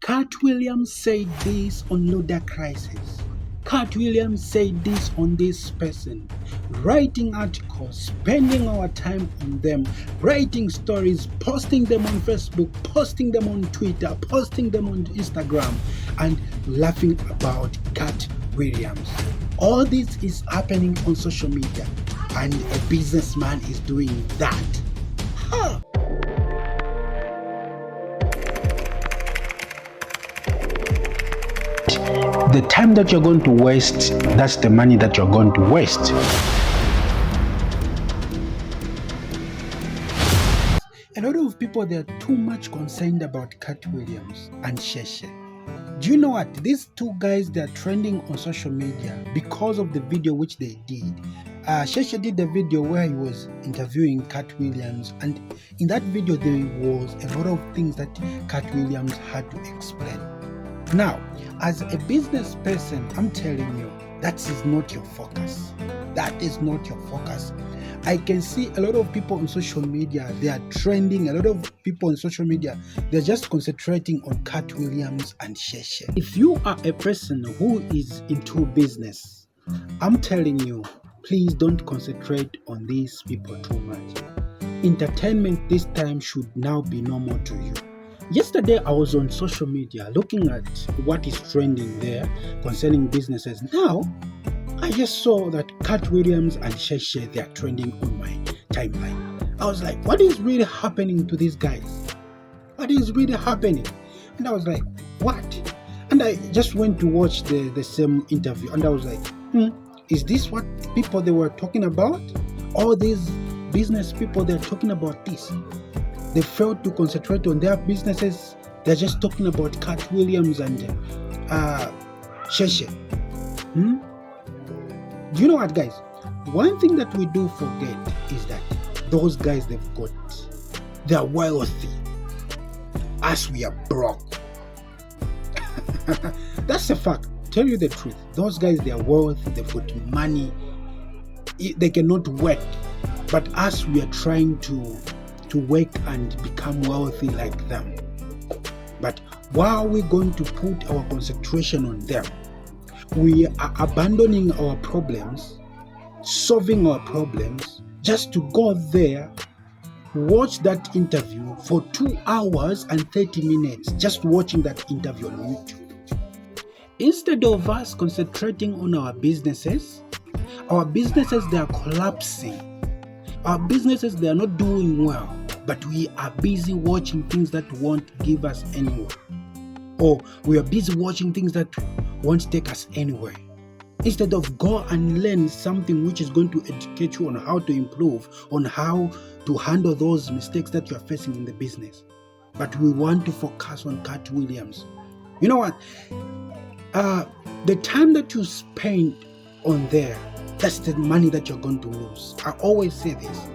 Katt Williams said this on Loader Crisis. Katt Williams said this on this person. Writing articles, spending our time on them, writing stories, posting them on Facebook, posting them on Twitter, posting them on Instagram, and laughing about Katt Williams. All this is happening on social media, and a businessman is doing that. Huh. The time that you're going to waste, that's the money that you're going to waste. A lot of people, they're too much concerned about Katt Williams and Shay. Do you know what? These two guys, they're trending on social media because of the video which they did. Shay did the video where he was interviewing Katt Williams, and in that video there was a lot of things that Katt Williams had to explain. Now, as a business person, I'm telling you, that is not your focus. That is not your focus. I can see a lot of people on social media, they are trending. A lot of people on social media, they're just concentrating on Katt Williams and Shay. If you are a person who is into business, I'm telling you, please don't concentrate on these people too much. Entertainment this time should now be normal to you. Yesterday, I was on social media looking at what is trending there concerning businesses. Now, I just saw that Katt Williams and Shay, they are trending on my timeline. I was like, what is really happening to these guys? What is really happening? And I was like, what? And I just went to watch the same interview, and I was like, is this what people they were talking about? All these business people, they're talking about this. They failed to concentrate on their businesses. They're just talking about Katt Williams and Shay. Do you know what, guys? One thing that we do forget is that those guys, they're wealthy. Us, we are broke. That's a fact. Tell you the truth. Those guys, they are wealthy. They've got money. They cannot work. But us, we are trying to work and become wealthy like them. But while we're going to put our concentration on them, we are abandoning our problems, solving our problems, just to go there, watch that interview for 2 hours and 30 minutes, just watching that interview on YouTube. Instead of us concentrating on our businesses, they are collapsing. Our businesses, they are not doing well. But we are busy watching things that won't give us anywhere. Or we are busy watching things that won't take us anywhere. Instead of go and learn something which is going to educate you on how to improve, on how to handle those mistakes that you are facing in the business. But we want to focus on Katt Williams. You know what? The time that you spend on there, that's the money that you're going to lose. I always say this.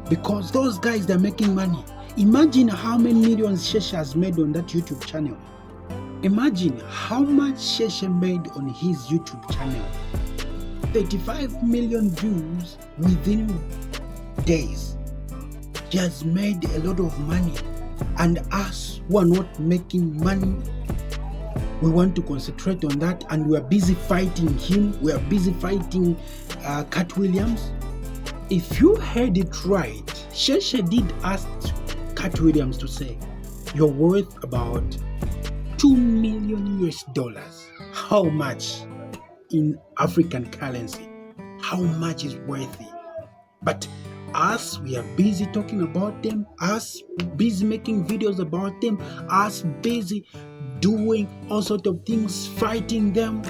Because those guys, they're making money. Imagine how many millions Shay has made on that YouTube channel. Imagine how much Shay made on his YouTube channel. 35 million views within days. He has made a lot of money. And us who are not making money, we want to concentrate on that, and we are busy fighting him. We are busy fighting Katt Williams. If you heard it right, Shay did ask Katt Williams to say, you're worth about $2 million US. How much in African currency? How much is worthy? But us, we are busy talking about them, us busy making videos about them, us busy doing all sorts of things, fighting them.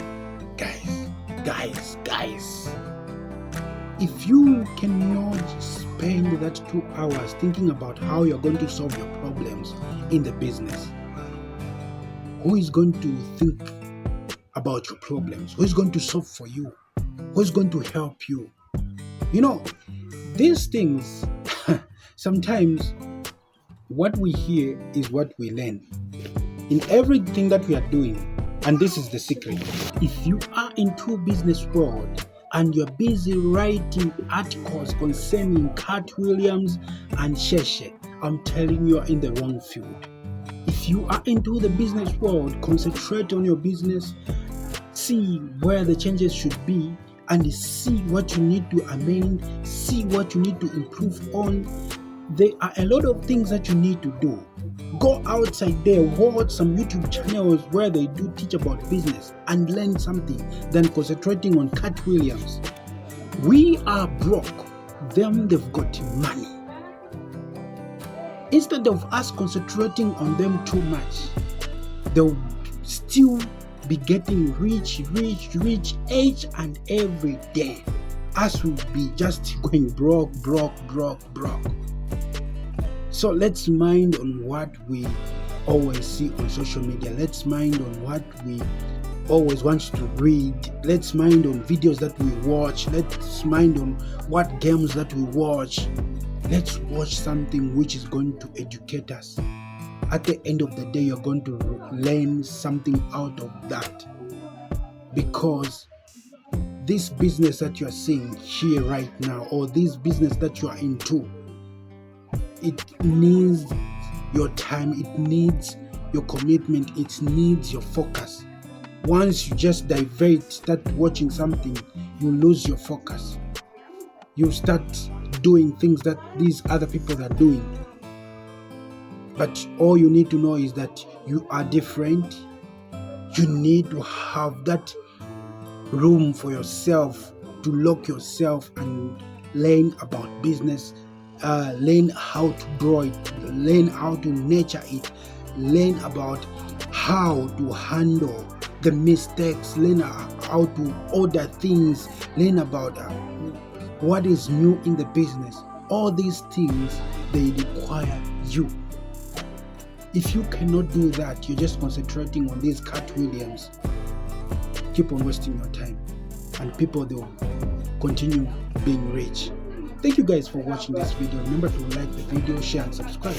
Guys. If you cannot spend that 2 hours thinking about how you're going to solve your problems in the business, who is going to think about your problems? Who is going to solve for you? Who is going to help you? You know, these things, sometimes what we hear is what we learn. In everything that we are doing, and this is the secret, if you are into business world, and you're busy writing articles concerning Katt Williams and Shay, I'm telling you, you're in the wrong field. If you are into the business world, concentrate on your business, see where the changes should be, and see what you need to amend, see what you need to improve on. There are a lot of things that you need to do. Go outside there, watch some YouTube channels where they do teach about business and learn something than concentrating on Katt Williams. We are broke, them they've got money. Instead of us concentrating on them too much, they'll still be getting rich each and every day. Us will be just going broke. So let's mind on what we always see on social media. Let's mind on what we always want to read. Let's mind on videos that we watch. Let's mind on what games that we watch. Let's watch something which is going to educate us. At the end of the day, you're going to learn something out of that. Because this business that you're seeing here right now, or this business that you are into, it needs your time, it needs your commitment, it needs your focus. Once you just divert, start watching something, you lose your focus. You start doing things that these other people are doing. But all you need to know is that you are different. You need to have that room for yourself to lock yourself and learn about business, learn how to grow it, learn how to nurture it, learn about how to handle the mistakes, learn how to order things, learn about what is new in the business. All these things, they require you. If you cannot do that, you're just concentrating on these Katt Williams, keep on wasting your time, and people, they'll continue being rich. Thank you guys for watching this video. Remember to like the video, share and subscribe.